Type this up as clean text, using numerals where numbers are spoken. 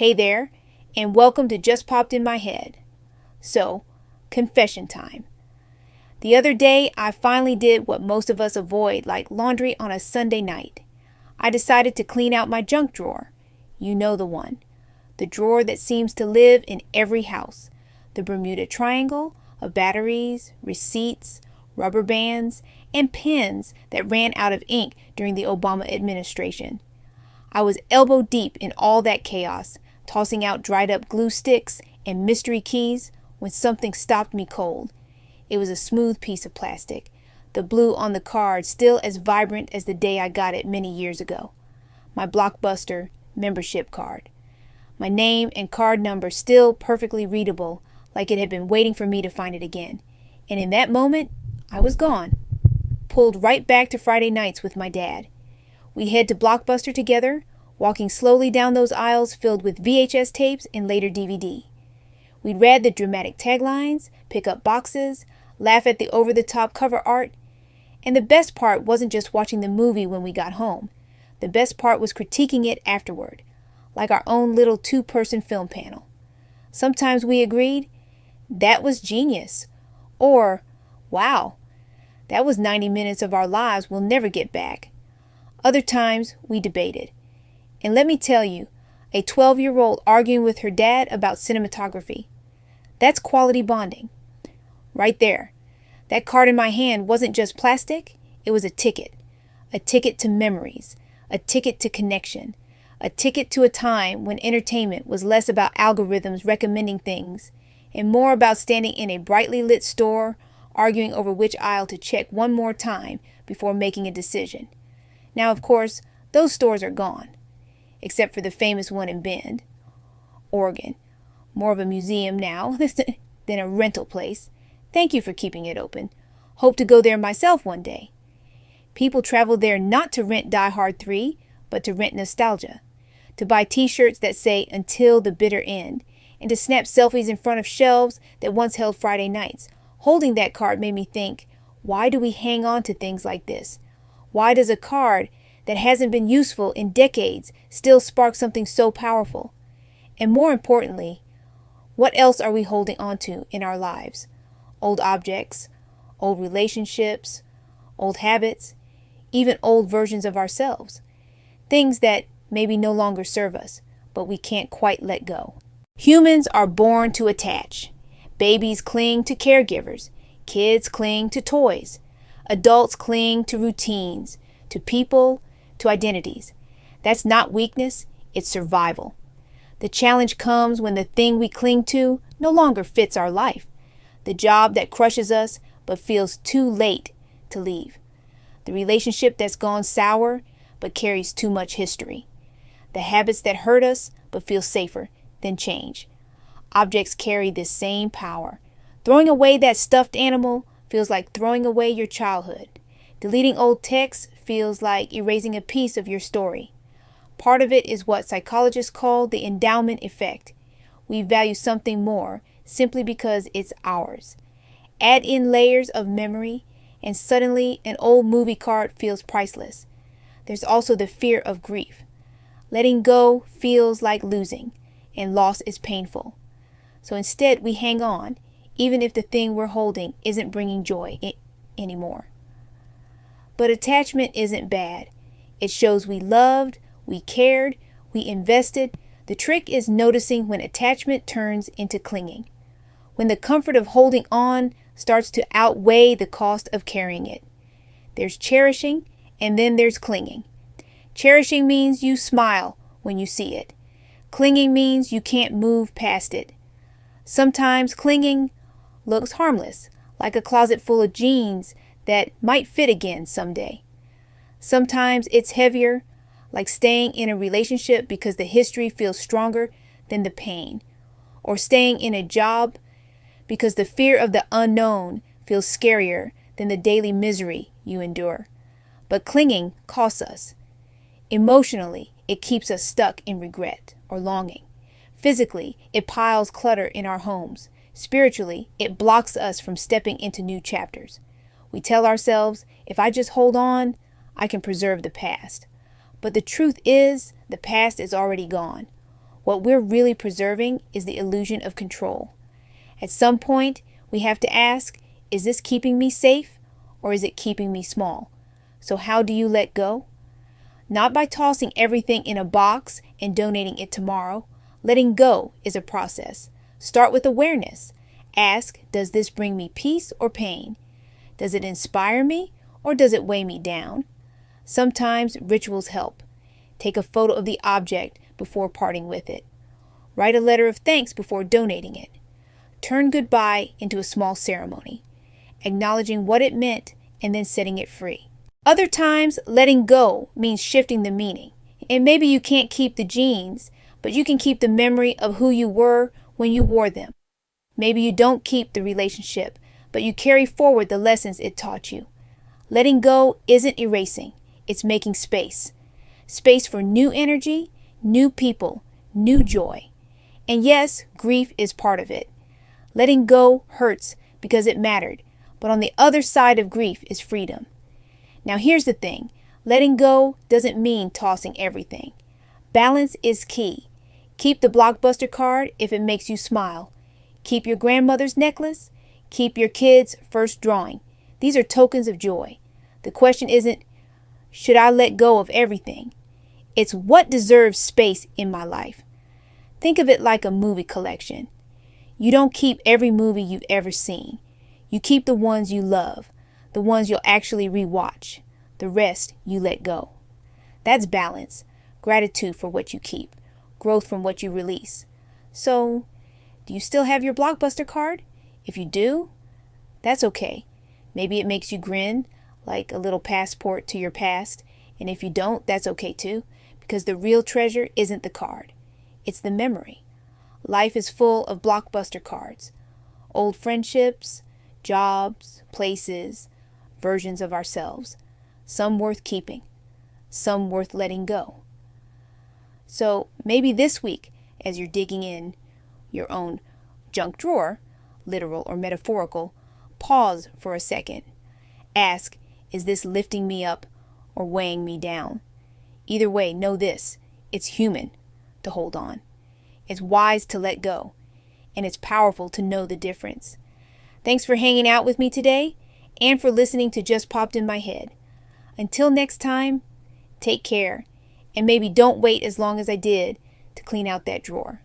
Hey there, and welcome to Just Popped in My Head. So, confession time. The other day, I finally did what most of us avoid, like laundry on a Sunday night. I decided to clean out my junk drawer. You know the one. The drawer that seems to live in every house. The Bermuda Triangle of batteries, receipts, rubber bands, and pens that ran out of ink during the Obama administration. I was elbow deep in all that chaos, tossing out dried up glue sticks and mystery keys when something stopped me cold. It was a smooth piece of plastic, the blue on the card still as vibrant as the day I got it many years ago. My Blockbuster membership card. My name and card number still perfectly readable, like it had been waiting for me to find it again. And in that moment, I was gone. Pulled right back to Friday nights with my dad. We head to Blockbuster together, walking slowly down those aisles filled with VHS tapes and later DVD. We'd read the dramatic taglines, pick up boxes, laugh at the over-the-top cover art. And the best part wasn't just watching the movie when we got home. The best part was critiquing it afterward, like our own little two-person film panel. Sometimes we agreed, that was genius. Or, wow, that was 90 minutes of our lives we'll never get back. Other times, we debated. And let me tell you, a 12-year-old arguing with her dad about cinematography. That's quality bonding. Right there. That card in my hand wasn't just plastic, it was a ticket. A ticket to memories. A ticket to connection. A ticket to a time when entertainment was less about algorithms recommending things and more about standing in a brightly lit store, arguing over which aisle to check one more time before making a decision. Now, of course, those stores are gone, except for the famous one in Bend, Oregon. More of a museum now than a rental place. Thank you for keeping it open. Hope to go there myself one day. People travel there not to rent Die Hard 3, but to rent nostalgia, to buy t-shirts that say "Until the Bitter End," and to snap selfies in front of shelves that once held Friday nights. Holding that card made me think, why do we hang on to things like this? Why does a card that hasn't been useful in decades still spark something so powerful? And more importantly, what else are we holding on to in our lives? Old objects, old relationships, old habits, even old versions of ourselves. Things that maybe no longer serve us, but we can't quite let go. Humans are born to attach. Babies cling to caregivers. Kids cling to toys. Adults cling to routines, to people, to identities. That's not weakness, it's survival. The challenge comes when the thing we cling to no longer fits our life. The job that crushes us but feels too late to leave. The relationship that's gone sour but carries too much history. The habits that hurt us but feel safer than change. Objects carry this same power. Throwing away that stuffed animal feels like throwing away your childhood. Deleting old texts feels like erasing a piece of your story. Part of it is what psychologists call the endowment effect. We value something more simply because it's ours. Add in layers of memory, and suddenly an old movie card feels priceless. There's also the fear of grief. Letting go feels like losing, and loss is painful. So instead, we hang on, even if the thing we're holding isn't bringing joy anymore. But attachment isn't bad. It shows we loved, we cared, we invested. The trick is noticing when attachment turns into clinging. When the comfort of holding on starts to outweigh the cost of carrying it. There's cherishing, and then there's clinging. Cherishing means you smile when you see it. Clinging means you can't move past it. Sometimes clinging looks harmless, like a closet full of jeans that might fit again someday. Sometimes it's heavier, like staying in a relationship because the history feels stronger than the pain, or staying in a job because the fear of the unknown feels scarier than the daily misery you endure. But clinging costs us. Emotionally, it keeps us stuck in regret or longing. Physically, it piles clutter in our homes. Spiritually, it blocks us from stepping into new chapters. We tell ourselves, if I just hold on, I can preserve the past. But the truth is, the past is already gone. What we're really preserving is the illusion of control. At some point, we have to ask, is this keeping me safe or is it keeping me small? So how do you let go? Not by tossing everything in a box and donating it tomorrow. Letting go is a process. Start with awareness. Ask, does this bring me peace or pain? Does it inspire me or does it weigh me down? Sometimes rituals help. Take a photo of the object before parting with it. Write a letter of thanks before donating it. Turn goodbye into a small ceremony, acknowledging what it meant and then setting it free. Other times, letting go means shifting the meaning. And maybe you can't keep the jeans, but you can keep the memory of who you were when you wore them. Maybe you don't keep the relationship, but you carry forward the lessons it taught you. Letting go isn't erasing, it's making space. Space for new energy, new people, new joy. And yes, grief is part of it. Letting go hurts because it mattered, but on the other side of grief is freedom. Now here's the thing, letting go doesn't mean tossing everything. Balance is key. Keep the Blockbuster card if it makes you smile. Keep your grandmother's necklace. Keep your kids' first drawing. These are tokens of joy. The question isn't, should I let go of everything? It's what deserves space in my life. Think of it like a movie collection. You don't keep every movie you've ever seen. You keep the ones you love, the ones you'll actually rewatch. The rest you let go. That's balance, gratitude for what you keep, growth from what you release. So, do you still have your Blockbuster card? If you do, that's okay. Maybe it makes you grin, like a little passport to your past. And if you don't, that's okay too, because the real treasure isn't the card. It's the memory. Life is full of Blockbuster cards. Old friendships, jobs, places, versions of ourselves. Some worth keeping, some worth letting go. So maybe this week, as you're digging in your own junk drawer, literal or metaphorical, pause for a second. Ask, is this lifting me up or weighing me down? Either way, know this, it's human to hold on. It's wise to let go, and it's powerful to know the difference. Thanks for hanging out with me today and for listening to Just Popped in My Head. Until next time, take care, and maybe don't wait as long as I did to clean out that drawer.